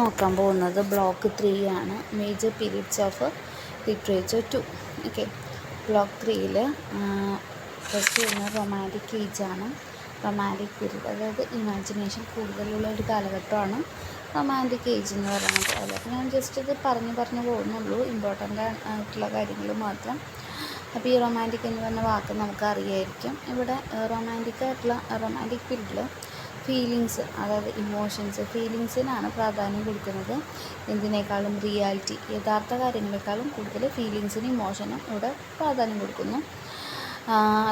നോക്കാൻ പോകുന്നത് ബ്ലോക്ക് 3 ആണ്, major periods of literature 2. Okay, block 3ൽ ഫസ്റ്റ് വരുന്ന റൊമാൻറ്റിക് ഏജാണ്. റൊമാൻറ്റിക് പീരീഡ്, അതായത് ഇമാജിനേഷൻ കൂടുതലുള്ള ഒരു കാലഘട്ടമാണ് റൊമാൻറ്റിക് ഏജ് എന്ന് പറയുന്നത്. അതൊക്കെ ഞാൻ ജസ്റ്റ് ഇത് പറഞ്ഞു പോകുന്നുള്ളൂ, ഇമ്പോർട്ടൻ്റ് ആയിട്ടുള്ള കാര്യങ്ങൾ മാത്രം. അപ്പോൾ ഈ റൊമാൻറ്റിക് എന്ന് പറഞ്ഞ വാക്ക് നമുക്ക് അറിയായിരിക്കും. ഇവിടെ റൊമാൻറ്റിക് പീരീഡിൽ ഫീലിങ്സ്, അതായത് ഇമോഷൻസ്, ഫീലിങ്സിനാണ് പ്രാധാന്യം കൊടുക്കുന്നത്. എന്തിനേക്കാളും റിയാലിറ്റി, യഥാർത്ഥ കാര്യങ്ങളെക്കാളും കൂടുതൽ ഫീലിങ്സിനും ഇമോഷനും ഇവിടെ പ്രാധാന്യം കൊടുക്കുന്നു.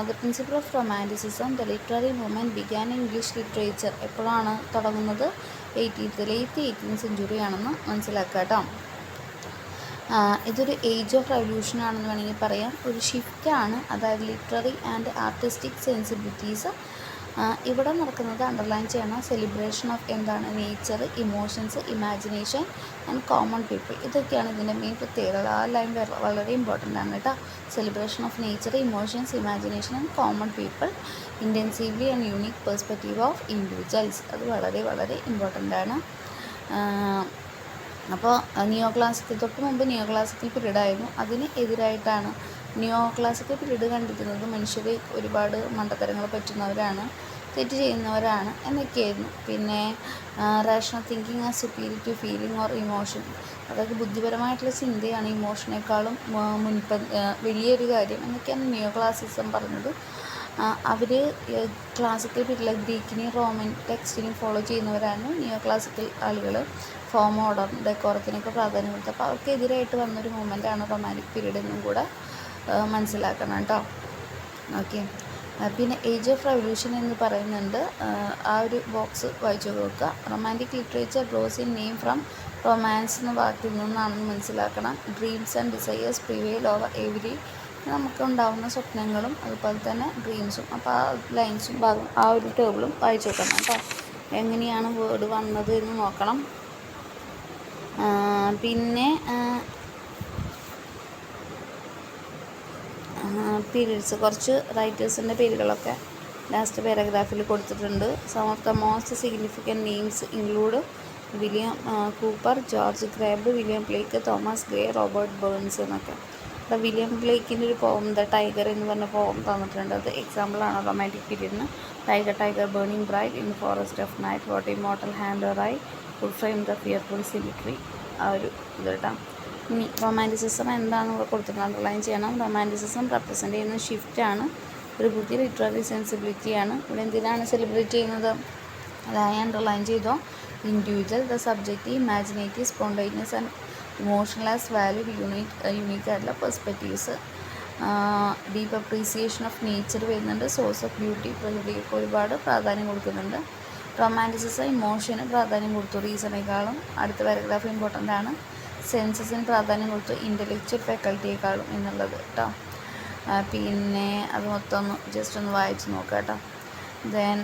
The principle of romanticism, the literary movement began in English literature. എപ്പോഴാണ് തുടങ്ങുന്നത്? ലേറ്റ് 18th സെഞ്ച്വറി ആണെന്ന് മനസ്സിലാക്കുക കേട്ടോ. ഇതൊരു ഏജ് ഓഫ് റെവല്യൂഷൻ ആണെന്ന് വേണമെങ്കിൽ പറയാം. ഒരു ഷിഫ്റ്റാണ്, അതായത് ലിറ്റററി ആൻഡ് ആർട്ടിസ്റ്റിക് സെൻസിബിലിറ്റീസ് ഇവിടെ നടക്കുന്നത്. അണ്ടർലൈൻ ചെയ്യണം, സെലിബ്രേഷൻ ഓഫ് എന്താണ്? Nature, emotions, imagination and common people. ഇതൊക്കെയാണ് ഇതിൻ്റെ മെയിൻ പ്രത്യേകത. ആ ലൈൻ വളരെ ഇമ്പോർട്ടൻ്റ് ആണ് കേട്ടോ. Celebration of nature, emotions, imagination and common people, intensively and unique perspective of individuals. അത് വളരെ വളരെ ഇമ്പോർട്ടൻ്റ് ആണ്. അപ്പോൾ നിയോ ക്ലാസിക്കൽ, തൊട്ട് മുമ്പ് നിയോ ക്ലാസിക്കൽ പീരീഡ് ആയിരുന്നു. അതിന് എതിരായിട്ടാണ് നിയോ ക്ലാസിക്കൽ പീരീഡ് കണ്ടിരുന്നത് മനുഷ്യർ ഒരുപാട് മണ്ടത്തരങ്ങൾ പറ്റുന്നവരാണ്, തെറ്റ് ചെയ്യുന്നവരാണ് എന്നൊക്കെയായിരുന്നു. പിന്നെ rational thinking as superior to feeling or emotion, അതായത് ബുദ്ധിപരമായിട്ടുള്ള ചിന്തയാണ് ഇമോഷനേക്കാളും വലിയൊരു കാര്യം എന്നൊക്കെയാണ് നിയോ ക്ലാസിസം പറഞ്ഞത്. അവർ ക്ലാസിക്കൽ പീരീഡിലെ ഗ്രീക്കിനെയും റോമൻ ടെക്സ്റ്റിനെയും ഫോളോ ചെയ്യുന്നവരാണ് നിയോ ക്ലാസിക്കൽ ആളുകൾ. ഫോം, ഓർഡർ, ഡെക്കോറത്തിനൊക്കെ പ്രാധാന്യം കൊടുത്തു. അപ്പോൾ അവർക്കെതിരായിട്ട് വന്നൊരു മൂവ്മെൻറ്റാണ് റൊമാൻറ്റിക് പീരീഡ് എന്നും കൂടെ മനസ്സിലാക്കണം കേട്ടോ. ഓക്കെ, പിന്നെ ഏജ് ഓഫ് റെവല്യൂഷൻ എന്ന് പറയുന്നുണ്ട്. ആ ഒരു ബോക്സ് വായിച്ചു നോക്കുക. Romantic literature draws in name from romance എന്ന വാക്കിൽ നിന്നാണെന്ന് മനസ്സിലാക്കണം. Dreams and desires prevail over every, നമുക്കുണ്ടാവുന്ന സ്വപ്നങ്ങളും അതുപോലെ തന്നെ ഡ്രീംസും. അപ്പോൾ ആ ലൈൻസും ഭാഗം, ആ ഒരു ടേബിളും വായിച്ചു നോക്കണം കേട്ടോ. എങ്ങനെയാണ് വേർഡ് വന്നത് എന്ന് നോക്കണം. പിന്നെ പീരീഡ്സ്, കുറച്ച് റൈറ്റേഴ്സിൻ്റെ പേരുകളൊക്കെ ലാസ്റ്റ് പാരഗ്രാഫിൽ കൊടുത്തിട്ടുണ്ട്. Some of the most significant names include William Cowper, George Crabbe, William Blake, Thomas Gray, Robert Burns എന്നൊക്കെ. അപ്പോൾ വില്യം ബ്ലേക്കിൻ്റെ ഒരു പോം, ദ ടൈഗർ എന്ന് പറഞ്ഞ പോം തന്നിട്ടുണ്ട്. അത് എക്സാമ്പിളാണ് റൊമാൻറ്റിക് പീരീഡിന്. Tiger tiger burning bright in forest of night, what immortal hand or eye would frame the fearful symmetry. ആ ഒരു ഇത് കേട്ടോ. ഇനി റൊമാൻറ്റിസിസം എന്താണെന്ന് ഇവിടെ കൊടുത്തിട്ട് അണ്ടർലൈൻ ചെയ്യണം. റൊമാൻറ്റിസിസം റെപ്രസെൻ്റ് ചെയ്യുന്ന ഷിഫ്റ്റാണ്, ഒരു പുതിയ ലിറ്റററി സെൻസിബിലിറ്റിയാണ്. ഇവിടെ എന്തിനാണ് സെലിബ്രേറ്റ് ചെയ്യുന്നത്? അതായത് അണ്ടർലൈൻ ചെയ്തോ. Individual, the subject, imaginative, spontaneous and emotional as value, unique ആയിട്ടുള്ള perspectives. Deep appreciation of nature വരുന്നുണ്ട്. സോഴ്സ് ഓഫ് ബ്യൂട്ടി, പ്രകൃതിക്ക് ഒരുപാട് പ്രാധാന്യം കൊടുക്കുന്നുണ്ട്. റൊമാൻറ്റിസിസം ഇമോഷന് പ്രാധാന്യം കൊടുത്തു റീസണേക്കാളും. അടുത്ത പാരഗ്രാഫ് ഇമ്പോർട്ടൻ്റ് ആണ്. സെൻസസിന് പ്രാധാന്യം കൊടുത്തു ഇൻ്റലക്ച്വൽ ഫാക്കൽറ്റിയേക്കാളും എന്നുള്ളത് കേട്ടോ. പിന്നെ അത് മൊത്തം ജസ്റ്റ് ഒന്ന് വായിച്ച് നോക്കാം കേട്ടോ. Then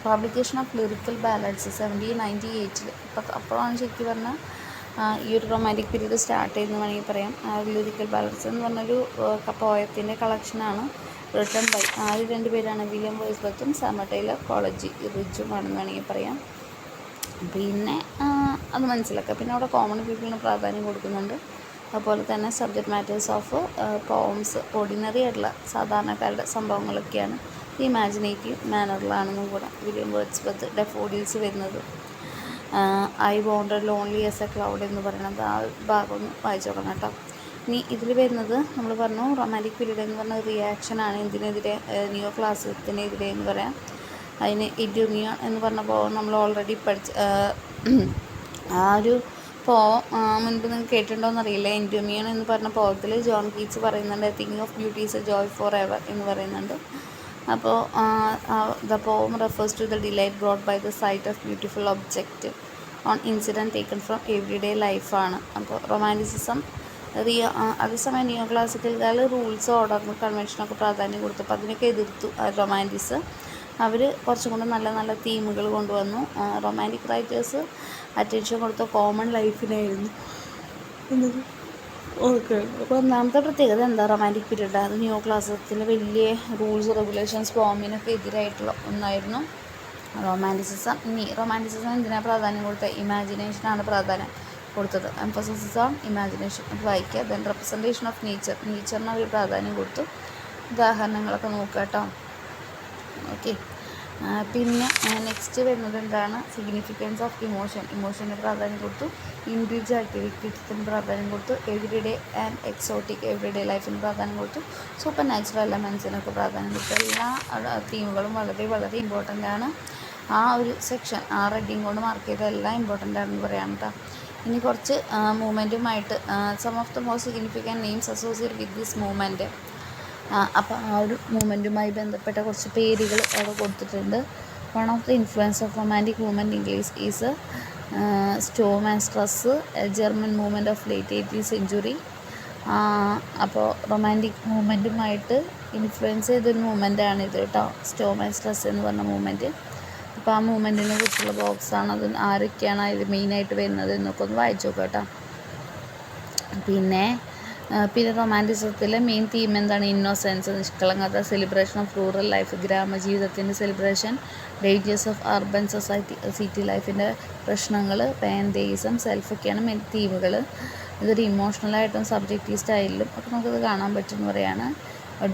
publication of lyrical ballads 1798. അപ്പോഴാണ് ശരിക്കും പറഞ്ഞാൽ ഈ ഒരു റൊമാൻറ്റിക് പീരീഡ് സ്റ്റാർട്ട് ചെയ്തെന്ന് വേണമെങ്കിൽ പറയാം. ലിറിക്കൽ ബാലഡ്സ് എന്ന് പറഞ്ഞൊരു പോയത്തിൻ്റെ കളക്ഷനാണ്. റിട്ടൺ ബൈ ആദ്യം 2 പേരാണ്, വില്യം വേഴ്സ്വർത്തും സാമർ ടൈലർ കോളേജ് റിച്ചും ആണെന്ന് വേണമെങ്കിൽ പറയാം. പിന്നെ അത് മനസ്സിലാക്കുക. പിന്നെ അവിടെ കോമൺ പീപ്പിളിന് പ്രാധാന്യം കൊടുക്കുന്നുണ്ട്. അതുപോലെ തന്നെ subject matters of poems, ordinary ആയിട്ടുള്ള സാധാരണക്കാരുടെ സംഭവങ്ങളൊക്കെയാണ് ഇമാജിനേറ്റീവ് മാനറിലാണെന്നും കൂടെ വില്യം വേർഡ്സ്വർത്ത് ഡെഫോഡിൽസ് വരുന്നത്. I wanted lonely as A cloud എന്ന് പറയുന്നത് ആ ഭാഗം ഒന്ന് വായിച്ചു നോക്കണം കേട്ടോ. ഇനി ഇതിൽ വരുന്നത് നമ്മൾ പറഞ്ഞു റൊമാൻറ്റിക് പീരീഡ് എന്ന് പറഞ്ഞ റിയാക്ഷനാണ്. എന്തിനെതിരെ? നിയോ ക്ലാസിക്കത്തിനെതിരെ എന്ന് പറയാം. അതിന് ഇഡ്യൂമിയോൺ എന്ന് പറഞ്ഞ പോം നമ്മൾ ഓൾറെഡി ആ ഒരു മുൻപ് നിങ്ങൾക്ക് കേട്ടിട്ടുണ്ടോയെന്ന് അറിയില്ല. ഇൻഡ്യൂമിയോൺ എന്ന് പറഞ്ഞ പോകത്തിൽ ജോൺ കീറ്റ്സ് പറയുന്നുണ്ട്, thinking of beauty is a joy forever എന്ന് പറയുന്നുണ്ട്. അപ്പോൾ the poem refers to the delight brought by the sight of beautiful object on incident taken from every day ലൈഫാണ്. അപ്പോൾ റൊമാൻറ്റിസിസം അതേസമയം നിയോ ക്ലാസിക്കൽക്കാർ റൂൾസ്, ഓർഡർ, കൺവെൻഷനൊക്കെ പ്രാധാന്യം കൊടുത്തു. അപ്പോൾ അതിനൊക്കെ എതിർത്തു റൊമാൻറ്റിസ്. അവർ കുറച്ചും കൂടെ നല്ല നല്ല തീമുകൾ കൊണ്ടുവന്നു. റൊമാൻറ്റിക് റൈറ്റേഴ്സ് അറ്റൻഷൻ കൊടുത്ത കോമൺ ലൈഫിനായിരുന്നു. ഓക്കെ, അപ്പോൾ ഒന്നാമത്തെ പ്രത്യേകത എന്താ? റൊമാൻറ്റിക് പീരീഡ് അത് നിയോ ക്ലാസിക്കത്തിലെ വലിയ റൂൾസ്, റെഗുലേഷൻസ്, ഫോമിനൊക്കെ എതിരായിട്ടുള്ള ഒന്നായിരുന്നു. റൊമാൻറ്റിസിസം. ഇനി റൊമാൻറ്റിസിസം എന്തിനാണ് പ്രാധാന്യം കൊടുത്തത്? ഇമാജിനേഷനാണ് പ്രാധാന്യം കൊടുത്തത്. Emphasis on imagination. അത് വായിക്കുക. Then representation of nature. നേച്ചറിന് അവർ പ്രാധാന്യം കൊടുത്തു. ഉദാഹരണങ്ങളൊക്കെ നോക്കുക കേട്ടോ. ഓക്കെ. പിന്നെ നെക്സ്റ്റ് വരുന്നത് എന്താണ്? Significance of emotion. ഇമോഷന് പ്രാധാന്യം കൊടുത്തു. ഇൻഡിവിജ്വാലിറ്റി, വ്യക്തിത്വത്തിന് പ്രാധാന്യം കൊടുത്തു. എവരിഡേ ആൻഡ് എക്സോട്ടിക്, എവരിഡേ ലൈഫിന് പ്രാധാന്യം കൊടുത്തു. സൂപ്പർ നാച്ചുറൽ എലമെൻസിനൊക്കെ പ്രാധാന്യം കൊടുത്തു. എല്ലാ തീമുകളും വളരെ വളരെ ഇമ്പോർട്ടൻ്റ് ആണ്. ആ ഒരു സെക്ഷൻ, ആ റെഡിങ് കൊണ്ട് മാർക്ക് ചെയ്ത എല്ലാം ഇമ്പോർട്ടൻ്റ് ആണെന്ന് പറയാം കേട്ടോ. ഇനി കുറച്ച് മൂവ്മെൻറ്റുമായിട്ട് some of the most significant names associate with this movement. അപ്പോൾ ആ ഒരു മൂവ്മെൻറ്റുമായി ബന്ധപ്പെട്ട കുറച്ച് പേരുകൾ അവിടെ കൊടുത്തിട്ടുണ്ട്. One of the influence of romantic movement English is storm and stress, German movement of late 18th century. അപ്പോൾ റൊമാൻറ്റിക് മൂവ്മെൻറ്റുമായിട്ട് ഇൻഫ്ലുവൻസ് ചെയ്തൊരു മൂവ്മെൻറ്റാണ് ഇത് കേട്ടോ, സ്റ്റോം ആൻഡ് സ്ട്രെസ് എന്ന് പറഞ്ഞ മൂവ്മെൻറ്റ്. അപ്പോൾ ആ മൂവ്മെൻറ്റിനെ കുറിച്ചുള്ള ബോക്സാണ്. അത് ആരൊക്കെയാണ് അതിൽ മെയിനായിട്ട് വരുന്നത് എന്നൊക്കെ ഒന്ന് വായിച്ചു നോക്കാം കേട്ടോ. പിന്നെ റൊമാൻറ്റിസത്തിലെ മെയിൻ തീം എന്താണ്? ഇന്നോസെൻസ്, നിഷ്കളങ്കത, സെലിബ്രേഷൻ ഓഫ് റൂറൽ ലൈഫ്, ഗ്രാമജീവിതത്തിൻ്റെ celebration, dangers of urban city ലൈഫിൻ്റെ പ്രശ്നങ്ങൾ, പാൻതെയിസം, സെൽഫൊക്കെയാണ് മെയിൻ തീമുകൾ. ഇതൊരു ഇമോഷണലായിട്ടും സബ്ജക്റ്റീവ് സ്റ്റൈലിലും ഒക്കെ നമുക്കത് കാണാൻ പറ്റുമെന്ന് പറയാണ്.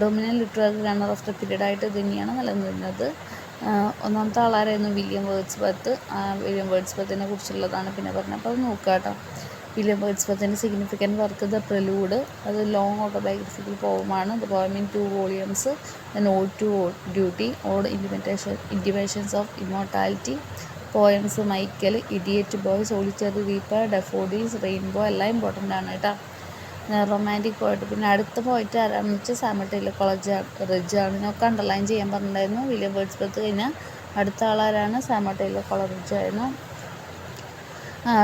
Dominant literary runner of the പീരീഡായിട്ട് ഇത് തന്നെയാണ് നിലനിന്നിരുന്നത്. ഒന്നാമത്തെ ആളാരായിരുന്നു? William Wordsworth. വില്യം വേർഡ്സ്വർത്തിനെ കുറിച്ചുള്ളതാണ് പിന്നെ പറഞ്ഞത്. അപ്പോൾ അത് നോക്കുക കേട്ടോ. വില്യം വേർഡ്സ്വർത്തിൻ്റെ സിഗ്നിഫിക്കൻറ്റ് വർക്ക് ദ പ്രിലൂഡ്, അത് ലോങ് ഓട്ടോബയോഗ്രഫിക്കൽ പോവുമാണ്. The poem in 2 volumes, the note to duty, ode intimations of immortality, poems Michael, idiot boy, solitary reaper, daffodils, rainbow എല്ലാം ഇമ്പോർട്ടൻ്റ് ആണ് കേട്ടോ. റൊമാൻറ്റിക് പോയിട്ട് പിന്നെ അടുത്ത പോയിട്ട് ആരാണെന്ന് വെച്ചാൽ സാമുവൽ ടെയ്ലർ കോളറിഡ്ജാണ്. ഞങ്ങൾക്ക് അണ്ടർലൈൻ ചെയ്യാൻ പറഞ്ഞിട്ടുണ്ടായിരുന്നു. വില്യം വേർഡ്സ്വർത്ത് കഴിഞ്ഞാൽ അടുത്ത ആളാരാണ്? സാമുവൽ ടെയ്ലർ കോളറിഡ്ജ് ആയിരുന്നു.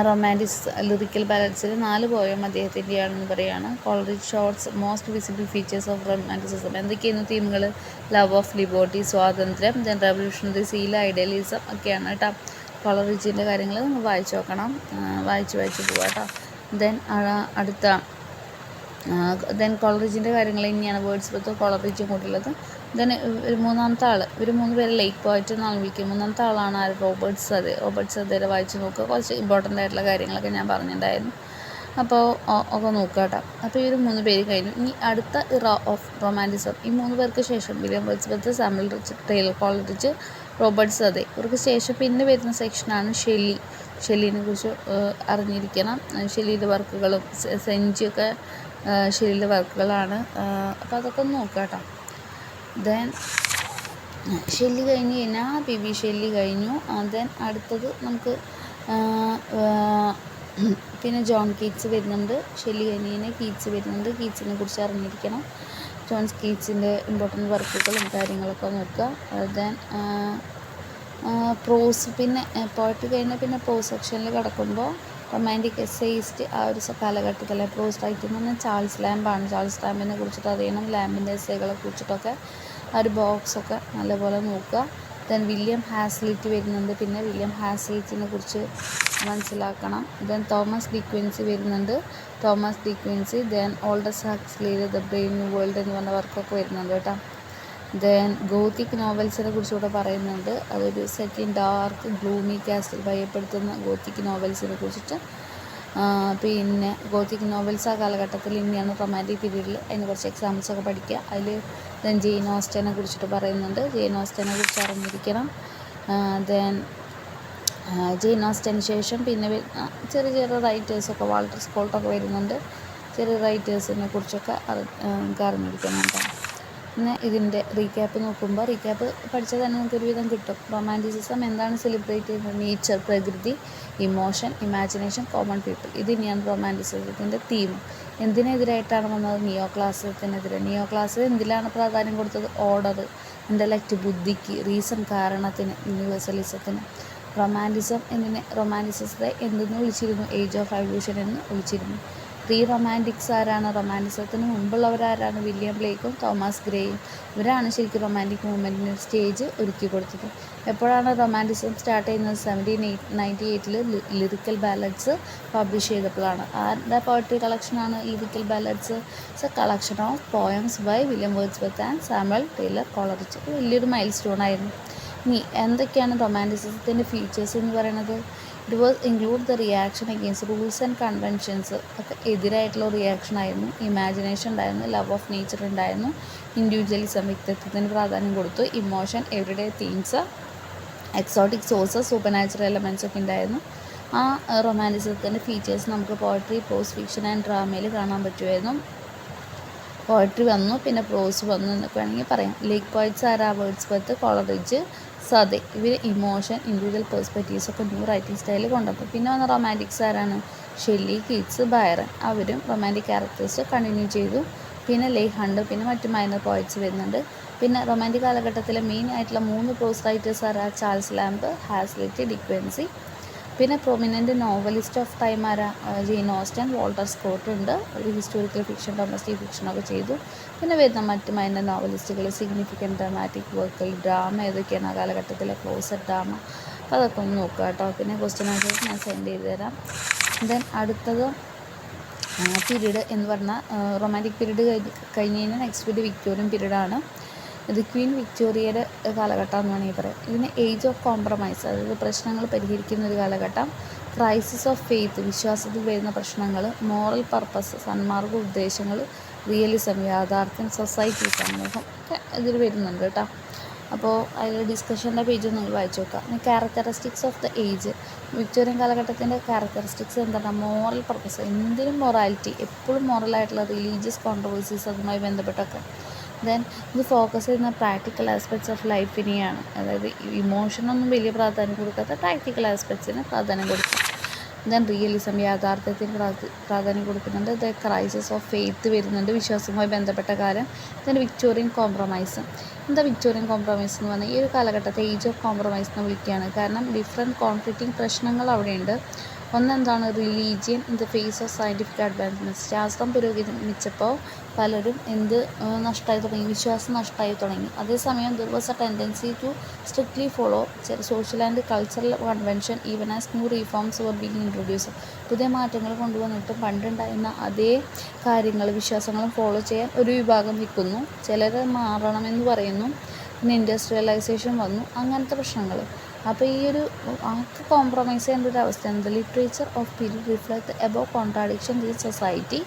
റൊമാൻറ്റിക് ലിറിക്കൽ ബാലൻസിൽ 4 പോയം അദ്ദേഹത്തിൻ്റെയാണെന്ന് പറയുകയാണ്. Coleridge shorts most visible features of romanticism. എന്തൊക്കെയായിരുന്നു തീമുകൾ? ലവ് ഓഫ് ലിബർട്ടി, സ്വാതന്ത്ര്യം, ദെൻ റെവല്യൂഷണറി സീൽ, ഐഡിയലിസം ഒക്കെയാണ് കേട്ടോ. കോളറിഡ്ജിൻ്റെ കാര്യങ്ങൾ നമ്മൾ വായിച്ചു നോക്കണം, വായിച്ച് പോകാം കേട്ടോ. ദെൻ കോളറിഡ്ജിൻ്റെ കാര്യങ്ങൾ ഇനിയാണ് വേർഡ്സ്വർത്തും കോളറിഡ്ജും കൂടിയുള്ളത്. ദെൻ മൂന്നാമത്തെ ആൾ, ഇവർ 3 പേരെ ലേക്ക് പോയിട്ട് എന്നാണ് വിളിക്കുന്നത്. മൂന്നാമത്തെ ആളാണ് ആര്? റോബർട്ട് സദേര. വായിച്ച് നോക്കുക. കുറച്ച് ഇമ്പോർട്ടൻ്റ് ആയിട്ടുള്ള കാര്യങ്ങളൊക്കെ ഞാൻ പറഞ്ഞിട്ടുണ്ടായിരുന്നു. അപ്പോൾ ഒക്കെ നോക്കുക കേട്ടോ. അപ്പോൾ ഇവർ 3 പേര് കഴിഞ്ഞു. ഇനി അടുത്ത ഇറ ഓഫ് റൊമാൻറ്റിസം, ഈ 3 പേർക്ക് ശേഷം William Wordsworth, Samuel Taylor Coleridge, Robert Southey. ഇവർക്ക് ശേഷം പിന്നെ വരുന്ന സെക്ഷനാണ് ഷെല്ലി. ഷെല്ലിനെ കുറിച്ച് അറിഞ്ഞിരിക്കണം. ഷെല്ലിയുടെ വർക്കുകളും സെഞ്ചിയൊക്കെ ഷെല്ലിയുടെ വർക്കുകളാണ്. അപ്പോൾ അതൊക്കെ ഒന്ന് നോക്കുക കേട്ടോ. ദെൻ ഷെല്ലി കഴിഞ്ഞ് കഴിഞ്ഞാൽ PB ഷെല്ലി കഴിഞ്ഞു. ദെൻ അടുത്തത് നമുക്ക് പിന്നെ ജോൺ കീറ്റ്സ് വരുന്നുണ്ട്. ഷെല്ലി കഴിഞ്ഞ് കഴിഞ്ഞാൽ കീറ്റ്സ് വരുന്നുണ്ട്. കീറ്റ്സിനെ കുറിച്ച് അറിഞ്ഞിരിക്കണം. ജോൺ കീറ്റ്സിൻ്റെ ഇമ്പോർട്ടൻറ്റ് വർക്കുകളും കാര്യങ്ങളൊക്കെ നോക്കുക. ദെൻ പ്രോസ്, പിന്നെ പോയറ്റ് കഴിഞ്ഞാൽ പിന്നെ പ്രോസ് സെക്ഷനിൽ കിടക്കുമ്പോൾ റൊമാൻറ്റിക് എസ്സേയിസ്റ്റ് ആ ഒരു കാലഘട്ടത്തിലെ പ്രോസ് റൈറ്റർ എന്ന് പറഞ്ഞാൽ ചാൾസ് ലാമ്പാണ്. ചാൾസ് ലാമ്പിനെ കുറിച്ചിട്ട് അറിയണം. ലാമ്പിൻ്റെ എസ്സേകളെ കുറിച്ചിട്ടൊക്കെ ആ ഒരു ബോക്സൊക്കെ നല്ലപോലെ നോക്കുക. ദെൻ വില്യം ഹാസ്ലിറ്റ് വരുന്നുണ്ട്. പിന്നെ വില്യം ഹാസ്ലിറ്റിനെ കുറിച്ച് മനസ്സിലാക്കണം. ദെൻ തോമസ് ഡിക്വിൻസി വരുന്നുണ്ട്. Thomas De Quincey. ദെൻ ഓൾഡസ് ഹക്സ്ലിയുടെ ദ ബ്രെയിവ് ന്യൂ വേൾഡ് എന്ന് പറഞ്ഞ വർക്കൊക്കെ വരുന്നുണ്ട് കേട്ടോ. ദെൻ ഗോത്തിക് നോവൽസിനെ കുറിച്ചുകൂടെ പറയുന്നുണ്ട്. അതൊരു സെറ്റ് ഇൻ ഡാർക്ക് ഗ്ലൂമി കാസ്റ്റിൽ ഭയപ്പെടുത്തുന്ന ഗോത്തിക് നോവൽസിനെ കുറിച്ചിട്ട്. പിന്നെ ഗോത്തിക് നോവൽസ് ആ കാലഘട്ടത്തിൽ ഇനിയാണ് റൊമാൻറ്റിക് പീരീഡിൽ. അതിന് കുറച്ച് എക്സാമ്പിൾസൊക്കെ പഠിക്കുക. അതിൽ ദെൻ ജെയിൻ ഓസ്റ്റനെ കുറിച്ചിട്ട് പറയുന്നുണ്ട്. ജെയിൻ ഓസ്റ്റനെ കുറിച്ച് അറിഞ്ഞിരിക്കണം. ദെൻ ജെയിൻ ഓസ്റ്റന് ശേഷം പിന്നെ ചെറിയ റൈറ്റേഴ്സൊക്കെ വാൾട്ടർ സ്കോട്ടൊക്കെ വരുന്നുണ്ട്. ചെറിയ റൈറ്റേഴ്സിനെ കുറിച്ചൊക്കെ നമുക്ക് അറിഞ്ഞിരിക്കണം കേട്ടോ. പിന്നെ ഇതിൻ്റെ റീക്യാപ്പ് നോക്കുമ്പോൾ റീക്യാപ്പ് പഠിച്ചാൽ തന്നെ നമുക്കൊരു വിധം കിട്ടും. റൊമാൻറ്റിസിസം എന്താണ് സെലിബ്രേറ്റ് ചെയ്യുന്നത്? നേച്ചർ, പ്രകൃതി, ഇമോഷൻ, ഇമാജിനേഷൻ, കോമൺ പീപ്പിൾ. ഇത് തന്നെയാണ് റൊമാൻറ്റിസിസത്തിൻ്റെ തീം. എന്തിനെതിരായിട്ടാണ് വന്നത്? നിയോ ക്ലാസിസത്തിനെതിരെ. നിയോ ക്ലാസിസം എന്തിലാണ് പ്രാധാന്യം കൊടുത്തത്? ഓർഡർ, ഇൻ്റലക്റ്റ്, ബുദ്ധിക്ക്, റീസൺ, കാരണത്തിന്, യൂണിവേഴ്സലിസത്തിന്. റൊമാൻറ്റിസത്തെ എന്തെന്ന് വിളിച്ചിരുന്നു? ഏജ് ഓഫ് എവല്യൂഷൻ എന്ന് വിളിച്ചിരുന്നു. പ്രീ റൊമാൻറ്റിക്സ് ആരാണ്? റൊമാൻറ്റിസത്തിന് മുമ്പുള്ളവരാരാണ്? വില്യം ബ്ലേക്കും തോമസ് ഗ്രേയും. ഇവരാണ് ശരിക്കും റൊമാൻറ്റിക് മൂവ്മെൻറ്റിന് സ്റ്റേജ് ഒരുക്കി കൊടുത്തത്. എപ്പോഴാണ് റൊമാൻറ്റിസം സ്റ്റാർട്ട് ചെയ്യുന്നത്? 1798 ലിറിക്കൽ ബാലഡ്സ് പബ്ലിഷ് ചെയ്തപ്പോഴാണ്. ആരുടെ പോയട്രി കളക്ഷനാണ് lyrical ballads? It's a collection of poems by William Wordsworth and Samuel Taylor Coleridge. വലിയൊരു മൈൽ സ്റ്റോൺ ആയിരുന്നു. ഇനി എന്തൊക്കെയാണ് റൊമാൻറ്റിസിസത്തിൻ്റെ ഫീച്ചേഴ്സ് എന്ന് പറയുന്നത്? It was include the reaction against rules and conventions ഒക്കെ എതിരായിട്ടുള്ള റിയാക്ഷൻ ആയിരുന്നു. ഇമാജിനേഷൻ ഉണ്ടായിരുന്നു, ലവ് ഓഫ് നേച്ചർ ഉണ്ടായിരുന്നു, ഇൻഡിവിജ്വലിസം വ്യക്തിത്വത്തിന് പ്രാധാന്യം കൊടുത്തു, emotion, everyday themes, exotic sources, supernatural elements ഒക്കെ ഉണ്ടായിരുന്നു. ആ റൊമാൻറ്റിസിസത്തിൻ്റെ ഫീച്ചേഴ്സ് നമുക്ക് പോയട്രി, പ്രോസ് ഫിക്ഷൻ ആൻഡ് ഡ്രാമയിൽ കാണാൻ പറ്റുമായിരുന്നു. പോയട്രി വന്നു, പിന്നെ പ്രോസ് വന്നു എന്നൊക്കെ വേണമെങ്കിൽ പറയാം. ലീഗ് പോയിറ്റ്സ് ആരാ? Wordsworth, Coleridge, Southey. ഇവർ ഇമോഷൻ, ഇൻഡിവിജ്വൽ പെർസ്പെക്റ്റീവ്സ് ഒക്കെ ന്യൂ റൈറ്റിംഗ് സ്റ്റൈലിൽ കൊണ്ടുവന്നു. പിന്നെ വന്ന റൊമാൻറ്റിക്സ് ആരാണ്? Shelley, Keats, Byron. അവരും റൊമാൻറ്റിക് ക്യാരക്ടേഴ്സ് കണ്ടിന്യൂ ചെയ്തു. പിന്നെ ലെയ് ഹണ്ട്, പിന്നെ മറ്റ് മൈനർ പോയിറ്റ്സ് വരുന്നുണ്ട്. പിന്നെ റൊമാൻറ്റിക് കാലഘട്ടത്തിലെ മെയിൻ ആയിട്ടുള്ള 3 പ്രോസ് റൈറ്റേഴ്സ് ആരാ? Charles Lamb, Hazlitt, De Quincey. പിന്നെ പ്രൊമിനൻ്റ് നോവലിസ്റ്റ് ഓഫ് ടൈം ആരാ? ജെയിൻ ഓസ്റ്റൻ, വാൾട്ടർ സ്കോട്ട് ഉണ്ട്. ഒരു ഹിസ്റ്റോറിക്കൽ ഫിക്ഷൻ, ഡൊമസ്റ്റിക് ഫിക്ഷനൊക്കെ ചെയ്തു. പിന്നെ വരുന്ന മറ്റ് മൈനർ നോവലിസ്റ്റുകൾ, സിഗ്നിഫിക്കൻറ്റ് ഡ്രാമാറ്റിക് വർക്കുകൾ, ഡ്രാമ ഏതൊക്കെയാണ് ആ കാലഘട്ടത്തിലെ ക്ലോസറ്റ് ഡ്രാമ, അപ്പോൾ അതൊക്കെ ഒന്ന് നോക്കുക കേട്ടോ. പിന്നെ ക്വസ്റ്റ്യൻ ആൻസേഴ്സ് ഞാൻ സെൻഡ് ചെയ്ത് തരാം. ദെൻ അടുത്തത് പീരീഡ് എന്ന് പറഞ്ഞാൽ റൊമാൻറ്റിക് പീരീഡ് കഴിഞ്ഞ് കഴിഞ്ഞാൽ നെക്സ്റ്റ് പീരീഡ് വിക്ടോറിയൻ പീരീഡാണ്. ഇത് ക്വീൻ വിക്ടോറിയയുടെ കാലഘട്ടം എന്ന് വേണമെങ്കിൽ പറയാം. ഇതിന് ഏജ് ഓഫ് കോംപ്രമൈസ്, അതായത് പ്രശ്നങ്ങൾ പരിഹരിക്കുന്ന ഒരു കാലഘട്ടം. ക്രൈസിസ് ഓഫ് ഫെയ്ത്ത്, വിശ്വാസത്തിൽ വരുന്ന പ്രശ്നങ്ങൾ. മോറൽ പർപ്പസ്, സന്മാർഗ ഉദ്ദേശങ്ങൾ. റിയലിസം, യാഥാർത്ഥ്യം. സൊസൈറ്റി, സമൂഹം ഒക്കെ ഇതിൽ വരുന്നുണ്ട് കേട്ടോ. അപ്പോൾ അതിൽ ഡിസ്കഷൻ്റെ പേജ് നിങ്ങൾ വായിച്ചു നോക്കുക. പിന്നെ characteristics of the age, Victorian കാലഘട്ടത്തിൻ്റെ ക്യാരക്ടറിസ്റ്റിക്സ് എന്താണ്? മോറൽ പർപ്പസ്, എന്തിനും മൊറാലിറ്റി, എപ്പോഴും മോറലായിട്ടുള്ള റിലീജിയസ് കോൺട്രവേഴ്സീസ് അതുമായി ബന്ധപ്പെട്ടൊക്കെ. ദെൻ ഇത് ഫോക്കസ് ചെയ്യുന്ന പ്രാക്ടിക്കൽ ആസ്പെക്ട്സ് ഓഫ് ലൈഫിനെയാണ്, അതായത് ഇമോഷനൊന്നും വലിയ പ്രാധാന്യം കൊടുക്കാത്ത പ്രാക്ടിക്കൽ ആസ്പെക്ട്സിന് പ്രാധാന്യം കൊടുക്കുക. ദെൻ റിയലിസം, യാഥാർത്ഥ്യത്തിന് പ്രാധാന്യം കൊടുക്കുന്നുണ്ട്. ദ ക്രൈസിസ് ഓഫ് ഫെയ്ത്ത് വരുന്നുണ്ട്, വിശ്വാസവുമായി ബന്ധപ്പെട്ട കാലം. Then Victorian compromise. എന്താ വിക്ടോറിയൻ കോംപ്രമൈസ് എന്ന് പറഞ്ഞാൽ ഈ ഒരു കാലഘട്ടത്തെ ഏജ് ഓഫ് കോംപ്രമൈസ് എന്ന് വിളിക്കുകയാണ്. കാരണം ഡിഫറെൻറ്റ് കോൺഫ്ലിക്റ്റിംഗ് പ്രശ്നങ്ങൾ അവിടെയുണ്ട്. ഒന്നെന്താണ്? Religion in the face of scientific advancements. ശാസ്ത്രം പുരോഗമിച്ചപ്പോൾ പലരും നഷ്ടമായി തുടങ്ങി, വിശ്വാസം നഷ്ടമായി തുടങ്ങി. അതേസമയം there was a tendency to strictly follow social and cultural convention even as new reforms were being introduce. പുതിയ മാറ്റങ്ങൾ കൊണ്ടുവന്നിട്ടും പണ്ടുണ്ടായിരുന്ന അതേ കാര്യങ്ങൾ, വിശ്വാസങ്ങളും ഫോളോ ചെയ്യാൻ ഒരു വിഭാഗം നിൽക്കുന്നു. ചിലർ മാറണമെന്ന് പറയുന്നു. പിന്നെ ഇൻഡസ്ട്രിയലൈസേഷൻ വന്നു, അങ്ങനത്തെ പ്രശ്നങ്ങൾ. അപ്പോൾ ഈ ഒരു ആർക്ക് കോംപ്രമൈസ് ചെയ്യേണ്ട ഒരു അവസ്ഥയാണ്. The literature of period reflect above contradiction in society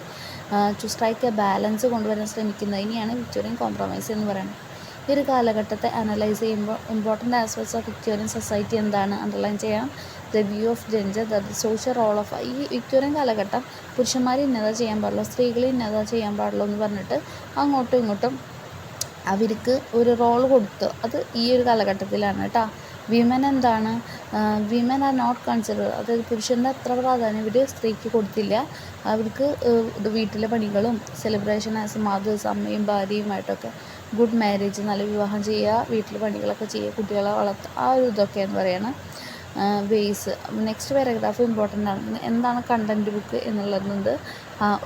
to strike a balance കൊണ്ടുവരാൻ ശ്രമിക്കുന്നതിനെയാണ് വിക്ടോറിയൻ കോംപ്രമൈസ് എന്ന് പറയുന്നത്. ഈ ഒരു കാലഘട്ടത്തെ അനലൈസ് ചെയ്യുമ്പോൾ important aspects of Victorian society എന്താണ് അണ്ടർലൈൻ ചെയ്യാം? The view of gender, the social role of. ഈ വിക്ടോറിയൻ കാലഘട്ടം പുരുഷന്മാർ ഇന്നതാ ചെയ്യാൻ പാടുള്ളൂ, സ്ത്രീകൾ ഇന്നതാ ചെയ്യാൻ പാടുള്ളൂ എന്ന് പറഞ്ഞിട്ട് അങ്ങോട്ടും ഇങ്ങോട്ടും അവർക്ക് ഒരു റോൾ കൊടുത്തു. അത് ഈ ഒരു കാലഘട്ടത്തിലാണ് കേട്ടോ. വിമൻ എന്താണ്? വിമൻ ആർ നോട്ട് കൺസിഡർ, അതായത് പുരുഷൻ്റെ അത്ര പ്രാധാന്യം ഇവർ സ്ത്രീക്ക് കൊടുത്തില്ല. അവർക്ക് വീട്ടിലെ പണികളും സെലിബ്രേഷൻ ആസ് മദേഴ്സ്, അമ്മയും ഭാര്യയുമായിട്ടൊക്കെ ഗുഡ് മാരേജ്, നല്ല വിവാഹം ചെയ്യുക, വീട്ടിലെ പണികളൊക്കെ ചെയ്യുക, കുട്ടികളെ വളർത്തുക, ആ ഒരു ഇതൊക്കെയെന്ന് പറയണം വേസ്. നെക്സ്റ്റ് പാരഗ്രാഫ് ഇമ്പോർട്ടൻ്റ് ആണ്. എന്താണ് കണ്ടൻറ്റ് ബുക്ക് എന്നുള്ളതുണ്ട്.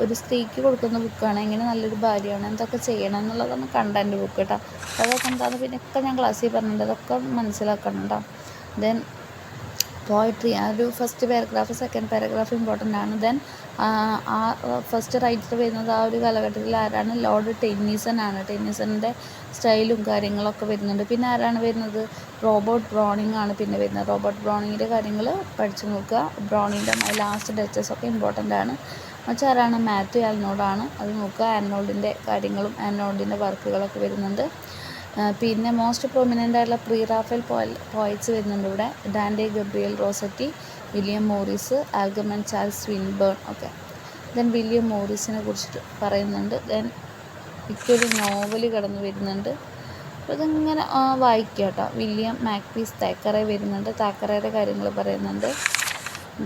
ഒരു സ്ത്രീക്ക് കൊടുക്കുന്ന ബുക്കാണ്, എങ്ങനെ നല്ലൊരു ഭാര്യയാണ്, എന്തൊക്കെ ചെയ്യണം എന്നുള്ളതാണ് കണ്ടൻറ്റ് ബുക്ക് കേട്ടോ. അതൊക്കെ എന്താണ് പിന്നെയൊക്കെ ഞാൻ ക്ലാസ്സിൽ പറഞ്ഞിട്ടുണ്ട്, അതൊക്കെ മനസ്സിലാക്കണം കേട്ടോ. ദെൻ പോയട്രി, ആ ഒരു first paragraph second paragraph important ആണ്. ദെൻ ആ ഫസ്റ്റ് റൈറ്റർ വരുന്നത് ആ ഒരു കാലഘട്ടത്തിൽ ആരാണ്? ലോർഡ് ടെന്നീസൺ ആണ്. ടെന്നീസണിൻ്റെ സ്റ്റൈലും കാര്യങ്ങളൊക്കെ വരുന്നുണ്ട്. പിന്നെ ആരാണ് വരുന്നത്? റോബർട്ട് ബ്രൗണിംഗ് ആണ് പിന്നെ വരുന്നത്. റോബർട്ട് ബ്രൗണിങ്ങിൻ്റെ കാര്യങ്ങൾ പഠിച്ചു നോക്കുക. ബ്രൗണിങ്ങിൻ്റെ ലാസ്റ്റ് ഡച്ചസ് ഒക്കെ ഇമ്പോർട്ടൻ്റ് ആണ്. മറ്റാരാണ്? മാത്യു ആർനോൾഡാണ്, അത് നോക്കുക. ആർനോൾഡിൻ്റെ കാര്യങ്ങളും ആർനോൾഡിൻ്റെ വർക്കുകളൊക്കെ വരുന്നുണ്ട്. പിന്നെ മോസ്റ്റ് പ്രൊമിനൻ്റ് ആയിട്ടുള്ള പ്രീ റാഫേൽ പോയറ്റ്സ് വരുന്നുണ്ട് ഇവിടെ. Dante Gabriel Rossetti, William Morris, Algernon Charles Swinburne ഒക്കെ. ദെൻ വില്യം മോറിസിനെ കുറിച്ചിട്ട് പറയുന്നുണ്ട്. ദെൻ വിക്ടോറിയൻ നോവൽ കടന്നു വരുന്നുണ്ട്. അപ്പോൾ ഇതിങ്ങനെ വായിക്കുക കേട്ടോ. വില്യം മാക്പീസ് താക്കറെ വരുന്നുണ്ട്, താക്കറയുടെ കാര്യങ്ങൾ പറയുന്നുണ്ട്.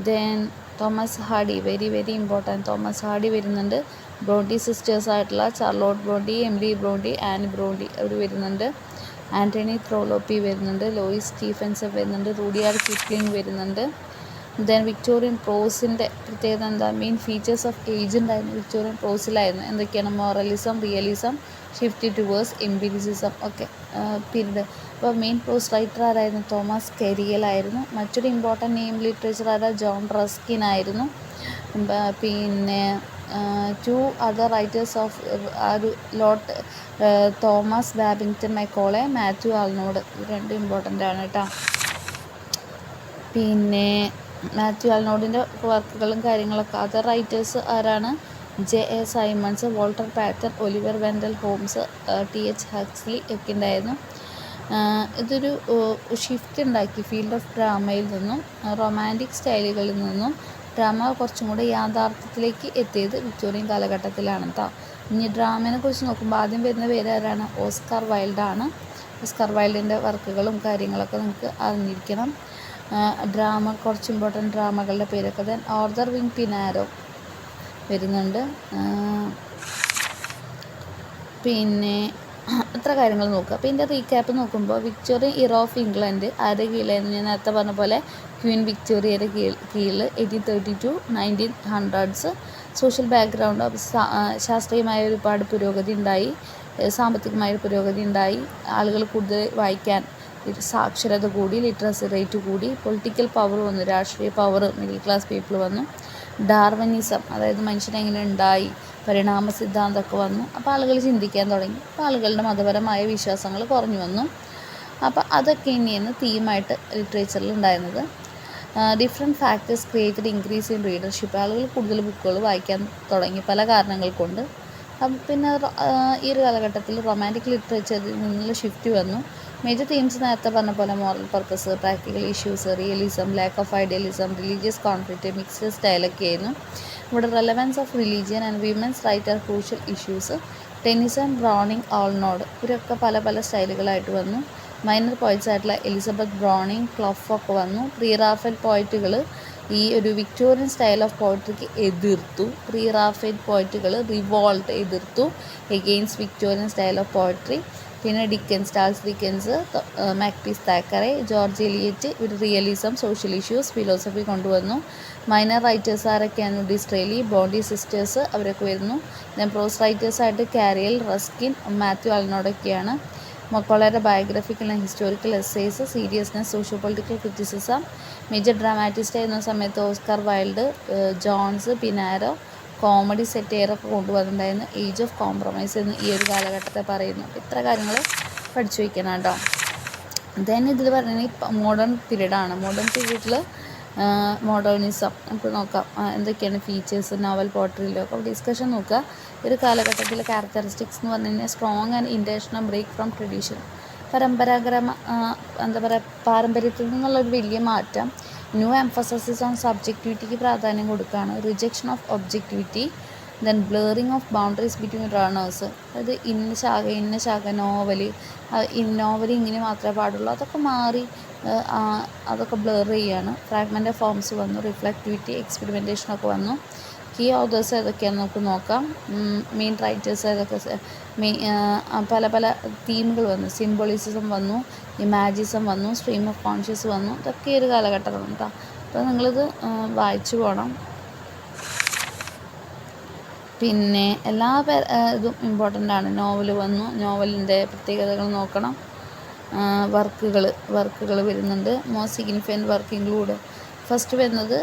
Then Thomas Hardy, very very important, Thomas Hardy വരുന്നുണ്ട്. ബ്രോണ്ടി സിസ്റ്റേഴ്സ് ആയിട്ടുള്ള Charlotte Bronte, Emily Bronte, Anne Bronte അവർ വരുന്നുണ്ട്. ആൻ്റണി ത്രോലോപ്പി വരുന്നുണ്ട്. ലോയിസ് സ്റ്റീഫൻസൺ വരുന്നുണ്ട്. റൂഡിയാർഡ് കിപ്ലിംഗ് വരുന്നുണ്ട്. ദെൻ വിക്ടോറിയൻ പ്രോസിൻ്റെ പ്രത്യേകത എന്താ? മെയിൻ ഫീച്ചേഴ്സ് ഓഫ് ഏജ് ഉണ്ടായിരുന്നു വിക്ടോറിയൻ പ്രോസിലായിരുന്നു. എന്തൊക്കെയാണ്? Moralism, realism, shift towards empiricism ഒക്കെ പീരീഡ്. അപ്പോൾ മെയിൻ പ്രോസ് റൈറ്റർ ആരായിരുന്നു? തോമസ് കെരിയൽ ആയിരുന്നു. മറ്റൊരു ഇമ്പോർട്ടൻറ്റ് നെയിം ലിറ്ററേച്ചർ ആരാ? ജോൺ റസ്കിൻ ആയിരുന്നു. പിന്നെ ടു അതർ റൈറ്റേഴ്സ് ഓഫ് ഒരു ലോട്ട് തോമസ് ബാബിങ്ടൺ മൈക്കോളെ, മാത്യു ആൾനോഡ്. ഇത് രണ്ടും ഇമ്പോർട്ടൻ്റ് ആണ് കേട്ടോ. പിന്നെ മാത്യു ആൾനോഡിൻ്റെ വർക്കുകളും കാര്യങ്ങളൊക്കെ അതർ റൈറ്റേഴ്സ് ആരാണ്? J.A. Symonds, Walter Pater, Oliver Wendell Holmes, T.H. Huxley ഒക്കെ ഉണ്ടായിരുന്നു. ഇതൊരു ഷിഫ്റ്റ് ഉണ്ടാക്കി ഫീൽഡ് ഓഫ് ഡ്രാമയിൽ നിന്നും റൊമാൻറ്റിക് സ്റ്റൈലുകളിൽ നിന്നും ഡ്രാമ കുറച്ചും കൂടെ യാഥാർത്ഥ്യത്തിലേക്ക് എത്തിയത് വിക്ടോറിയൻ കാലഘട്ടത്തിലാണ് കേട്ടോ. ഇനി ഡ്രാമയെ കുറിച്ച് നോക്കുമ്പോൾ ആദ്യം വരുന്ന പേര് ആരാണ്? ഓസ്കാർ വൈൽഡാണ്. ഓസ്കാർ വൈൽഡിൻ്റെ വർക്കുകളും കാര്യങ്ങളൊക്കെ നിങ്ങൾക്ക് അറിഞ്ഞിരിക്കണം. ഡ്രാമ കുറച്ച് ഇമ്പോർട്ടൻറ്റ് ഡ്രാമകളുടെ പേരൊക്കെ ദെൻ ഓർദർ വിങ് പിനാരോ വരുന്നുണ്ട്. പിന്നെ അത്ര കാര്യങ്ങൾ നോക്കുക. അപ്പോൾ ഇതിൻ്റെ റീക്യാപ്പ് നോക്കുമ്പോൾ വിക്ടോറിയൻ ഇറ ഓഫ് ഇംഗ്ലണ്ട് ആരുടെ കീഴിലായിരുന്നു? ഞാൻ നേരത്തെ പറഞ്ഞ പോലെ ക്വീൻ വിക്ടോറിയയുടെ കീഴിൽ 1832 1900s. സോഷ്യൽ ബാക്ക്ഗ്രൗണ്ട് ശാസ്ത്രീയമായ ഒരുപാട് പുരോഗതി ഉണ്ടായി, സാമ്പത്തികമായ പുരോഗതി ഉണ്ടായി, ആളുകൾ കൂടുതൽ വായിക്കാൻ സാക്ഷരത കൂടി, ലിറ്ററസി റേറ്റ് കൂടി, പൊളിറ്റിക്കൽ പവർ വന്നു, രാഷ്ട്രീയ പവർ, മിഡിൽ ക്ലാസ് പീപ്പിൾ വന്നു, ഡാർവിനിസം അതായത് മനുഷ്യൻ എങ്ങനെ ഉണ്ടായി, പരിണാമ സിദ്ധാന്തമൊക്കെ വന്നു. അപ്പോൾ ആളുകൾ ചിന്തിക്കാൻ തുടങ്ങി. അപ്പോൾ ആളുകളുടെ മതപരമായ വിശ്വാസങ്ങൾ കുറഞ്ഞു വന്നു. അപ്പോൾ അതൊക്കെ ഇനിയാണ് തീമായിട്ട് ലിറ്ററേച്ചറിൽ ഉണ്ടായിരുന്നത്. Different factors created increase in readership. ആളുകൾ കൂടുതൽ ബുക്കുകൾ വായിക്കാൻ തുടങ്ങി പല കാരണങ്ങൾ കൊണ്ട്. അപ്പം പിന്നെ ഈ ഒരു കാലഘട്ടത്തിൽ റൊമാൻറ്റിക് ലിറ്ററേച്ചറിൽ നിന്നുള്ള ഷിഫ്റ്റ് വന്നു. മേജർ തീംസ് നേരത്തെ പറഞ്ഞ പോലെ moral purpose, practical issues, realism, lack of idealism, religious conflict, mixed സ്റ്റൈലൊക്കെ ആയിരുന്നു. ഇവിടെ relevance of religion and women's right are crucial issues. Tennyson, Browning, Arnold ഇവരൊക്കെ പല പല സ്റ്റൈലുകളായിട്ട് വന്നു. മൈനർ പോയിറ്റ്സ് ആയിട്ടുള്ള എലിസബത്ത് ബ്രൗണിങ്, ക്ലോഫ് ഒക്കെ വന്നു. പ്രീ റാഫേൽ പോയിറ്റുകൾ ഈ ഒരു വിക്ടോറിയൻ സ്റ്റൈൽ ഓഫ് പോയിട്രിക്ക് എതിർത്തു. പ്രീ റാഫേൽ പോയിറ്റുകൾ റിവോൾട്ട് എതിർത്തു against Victorian style of poetry. പിന്നെ Dickens, Charles Dickens, Makepeace Thackeray, George Eliot ഇവർ റിയലിസം, സോഷ്യൽ ഇഷ്യൂസ്, ഫിലോസഫി കൊണ്ടുവന്നു. മൈനർ റൈറ്റേഴ്സ് ആരൊക്കെയാണ്? ഡിസ്ട്രേലി, ബോണ്ടി സിസ്റ്റേഴ്സ് അവരൊക്കെ വരുന്നു. ദെൻ പ്രോസ് റൈറ്റേഴ്സായിട്ട് കാരിയൽ, റസ്കിൻ, മാത്യു ആൾനോഡൊക്കെയാണ്. മക്കോളയുടെ biographical and historical essays, seriousness, socio political criticism. Major dramatist ആയിരുന്ന സമയത്ത് Oscar Wilde, Jones, Pinero comedy സെറ്റെയറൊക്കെ കൊണ്ടുവന്നിട്ടുണ്ടായിരുന്നു. ഏജ് ഓഫ് കോംപ്രമൈസ് എന്ന് ഈ ഒരു കാലഘട്ടത്തെ പറയുന്നു. ഇത്ര കാര്യങ്ങൾ പഠിച്ചു വയ്ക്കണം കേട്ടോ. ദെൻ ഇതിൽ പറയുന്നത് മോഡേൺ പീരീഡാണ്. മോഡേൺ പീരീഡിൽ മോഡേണിസം നമുക്ക് നോക്കാം എന്തൊക്കെയാണ് ഫീച്ചേഴ്സ് നോവൽ പോട്രിയിലൊക്കെ ഡിസ്കഷൻ നോക്കുക. ഒരു കാലഘട്ടത്തിലെ ക്യാരക്ടറിസ്റ്റിക്സ് എന്ന് പറഞ്ഞു കഴിഞ്ഞാൽ strong and intentional break from tradition. എന്താ പറയുക, പാരമ്പര്യത്തിൽ നിന്നുള്ളൊരു വലിയ മാറ്റം. ന്യൂ എംഫസസിസ് ഓൺ സബ്ജക്റ്റിവിറ്റിക്ക് പ്രാധാന്യം കൊടുക്കുകയാണ്. Rejection of objectivity. Then blurring of boundaries between genres. അതായത് ഇന്ന ശാഖ നോവൽ ഇങ്ങനെ മാത്രമേ പാടുള്ളൂ, അതൊക്കെ മാറി അതൊക്കെ ബ്ലർ ചെയ്യാണ്. ഫ്രാഗ്മെൻ്റ് ഫോംസ് വന്നു. റിഫ്ലക്റ്റിവിറ്റി, എക്സ്പെരിമെൻറ്റേഷനൊക്കെ വന്നു. കീ ഓതേഴ്സ് ഏതൊക്കെയാണെന്ന് നമുക്ക് നോക്കാം. മെയിൻ റൈറ്റേഴ്സ് ഏതൊക്കെ, പല പല തീമുകൾ വന്നു. സിംബോളിസം വന്നു, ഇമാജിസം വന്നു, സ്ട്രീം ഓഫ് കോൺഷ്യസ് വന്നു. ഇതൊക്കെ ഒരു കാലഘട്ടമാണ് കേട്ടോ. അപ്പോൾ നിങ്ങളിത് വായിച്ചു പോകണം. പിന്നെ എല്ലാ ഇതും ഇമ്പോർട്ടൻ്റ് ആണ്. നോവൽ വന്നു, നോവലിൻ്റെ പ്രത്യേകതകൾ നോക്കണം. വർക്കുകൾ വരുന്നുണ്ട്. Most significant work include first വരുന്നത്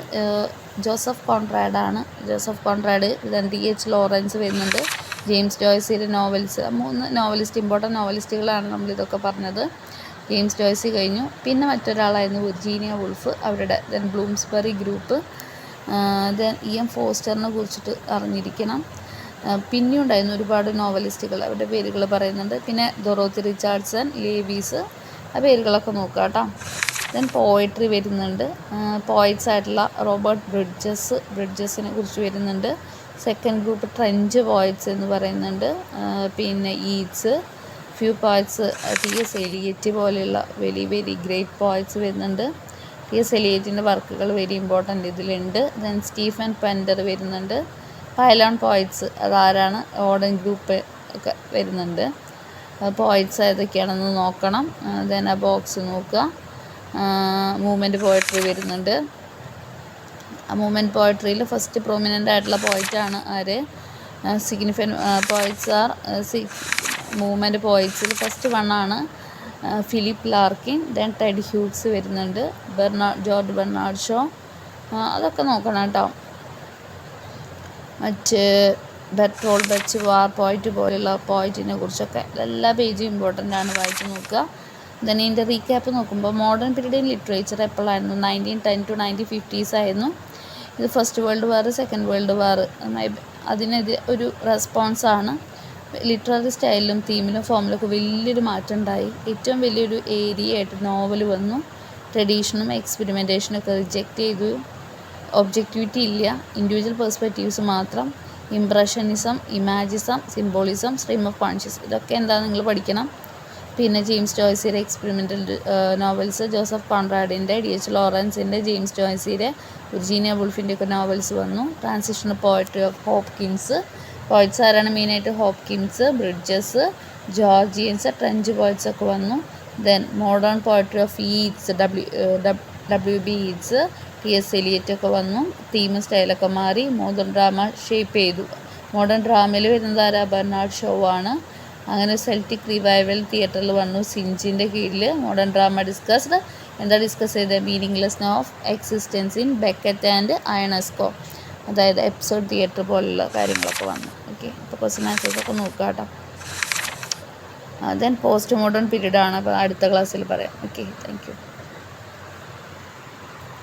ജോസഫ് കോൺറാഡാണ്. Joseph Conrad. Then D.H. Lawrence വരുന്നുണ്ട്. ജെയിംസ് ജോയ്സിൻ്റെ നോവൽസ്. 3 നോവലിസ്റ്റ്, ഇമ്പോർട്ടൻറ്റ് നോവലിസ്റ്റുകളാണ് നമ്മളിതൊക്കെ പറഞ്ഞത്. ജെയിംസ് ജോയ്സ് കഴിഞ്ഞു. പിന്നെ മറ്റൊരാളായിരുന്നു വിർജീനിയ വുൾഫ് അവരുടെ. Then Bloomsbury group. Then E.M. ഫോസ്റ്ററിനെ കുറിച്ചിട്ട് അറിഞ്ഞിരിക്കണം. പിന്നെയും ഉണ്ടായിരുന്നു ഒരുപാട് നോവലിസ്റ്റുകൾ, അവരുടെ പേരുകൾ പറയുന്നുണ്ട്. പിന്നെ ഡൊറോത്തി റിച്ചാർഡ്സൺ, ലേവീസ്, ആ പേരുകളൊക്കെ നോക്കുക കേട്ടോ. ദെൻ പോയട്രി വരുന്നുണ്ട്. പോയിറ്റ്സ് ആയിട്ടുള്ള റോബർട്ട് ബ്രിഡ്ജസിനെ കുറിച്ച് വരുന്നുണ്ട്. സെക്കൻഡ് ഗ്രൂപ്പ് ട്രെഞ്ച് പോയിറ്റ്സ് എന്ന് പറയുന്നുണ്ട്. പിന്നെ Yeats, few poets, T.S. Eliot പോലെയുള്ള വെരി ഗ്രേറ്റ് പോയിറ്റ്സ് വരുന്നുണ്ട്. T.S. എലിയറ്റിൻ്റെ വർക്കുകൾ വെരി ഇമ്പോർട്ടൻ്റ് ഇതിലുണ്ട്. ദെൻ സ്റ്റീഫൻ പെൻഡർ വരുന്നുണ്ട്. പൈലോൺ പോയിറ്റ്സ് അതാരാണ്? ഓഡൻ ഗ്രൂപ്പ് ഒക്കെ വരുന്നുണ്ട്. പോയിറ്റ്സ് ഏതൊക്കെയാണെന്ന് നോക്കണം. ദെൻ ആ ബോക്സ് നോക്കുക. മൂവ്മെൻറ്റ് പോയട്രി വരുന്നുണ്ട്. ആ മൂവ്മെൻറ്റ് പോയട്രിയിൽ ഫസ്റ്റ് പ്രൊമിനൻ്റ് ആയിട്ടുള്ള പോയിറ്റാണ് ആര്? സിഗ്നിഫിക്കൻറ്റ് പോയിറ്റ്സ് ആർ മൂവ്മെൻറ്റ് പോയിറ്റ്സിൽ ഫസ്റ്റ് വണ്ണാണ് Philip Larkin. Then Ted Hughes വരുന്നുണ്ട്. George Bernard Shaw. അതൊക്കെ നോക്കണം കേട്ടോ. മറ്റ് ബെർട്ടോൾഡ് ബ്രെച്ച് വാർ പോയിറ്റ് പോലെയുള്ള പോയിറ്റിനെ കുറിച്ചൊക്കെ എല്ലാ പേജും ഇമ്പോർട്ടൻ്റ് ആണ്, വായിച്ച് നോക്കുക. ദെൻ ഇതിൻ്റെ റീക്യാപ്പ് നോക്കുമ്പോൾ മോഡേൺ പീരീഡ് ഇൻ ലിറ്ററേച്ചർ എപ്പോഴായിരുന്നു? 1910 to 1950s ആയിരുന്നു. ഇത് first world war, second world war അതിനെതിരെ ഒരു റെസ്പോൺസാണ്. ലിറ്റററി സ്റ്റൈലിലും തീമിലും ഫോമിലൊക്കെ വലിയൊരു മാറ്റം ഉണ്ടായി. ഏറ്റവും വലിയൊരു ഏരിയ ആയിട്ട് നോവൽ വന്നു. ട്രഡീഷനും എക്സ്പെരിമെൻറ്റേഷനും ഒക്കെ റിജക്റ്റ് ചെയ്തു. ഒബ്ജക്റ്റിവിറ്റി ഇല്ല, ഇൻഡിവിജ്വൽ പെർസ്പെക്റ്റീവ്സ് മാത്രം. Impressionism, imagism, symbolism, stream of conscious, ഇതൊക്കെ എന്താണെന്ന് നിങ്ങൾ പഠിക്കണം. പിന്നെ ജെയിംസ് ജോയ്സിയുടെ എക്സ്പെരിമെൻ്റൽ നോവൽസ്, ജോസഫ് കോൺറാഡിൻ്റെ, DH ലോറൻസിൻ്റെ, ജെയിംസ് ജോയ്സിയുടെ, വിർജീനിയ വുൾഫിൻ്റെ ഒക്കെ നോവൽസ് വന്നു. Transitional poetry of Hopkins. Poets ആരാണ്? മെയിനായിട്ട് Hopkins, Bridges, Georgians, trench poets ഒക്കെ വന്നു. Then modern poetry of Yeats, WB Yeats, TS Eliot ഒക്കെ വന്നു. തീം സ്റ്റൈലൊക്കെ മാറി. മോഡേൺ ഡ്രാമ ഷേപ്പ് ചെയ്തു. മോഡേൺ ഡ്രാമയിൽ വരുന്നത് ആരാ? ബെർണാഡ് ഷോ ആണ്. അങ്ങനെ സെൽറ്റിക് റിവൈവൽ തിയേറ്ററിൽ വന്നു സിഞ്ചിൻ്റെ കീഴിൽ. Modern drama discussed. എന്താ ഡിസ്കസ് ചെയ്തത്? Meaninglessness of existence in Beckett and Ionesco, അതായത് എപ്പിസോഡ് തിയേറ്റർ പോലുള്ള കാര്യങ്ങളൊക്കെ വന്നു. ഓക്കെ, അപ്പോൾ ക്വസ്റ്റ്യൻ ആൻസേഴ്സൊക്കെ നോക്കുക കേട്ടോ. ദെൻ പോസ്റ്റ് മോഡേൺ പീരീഡ് ആണ്, അപ്പോൾ അടുത്ത ക്ലാസ്സിൽ പറയാം. Okay, thank you.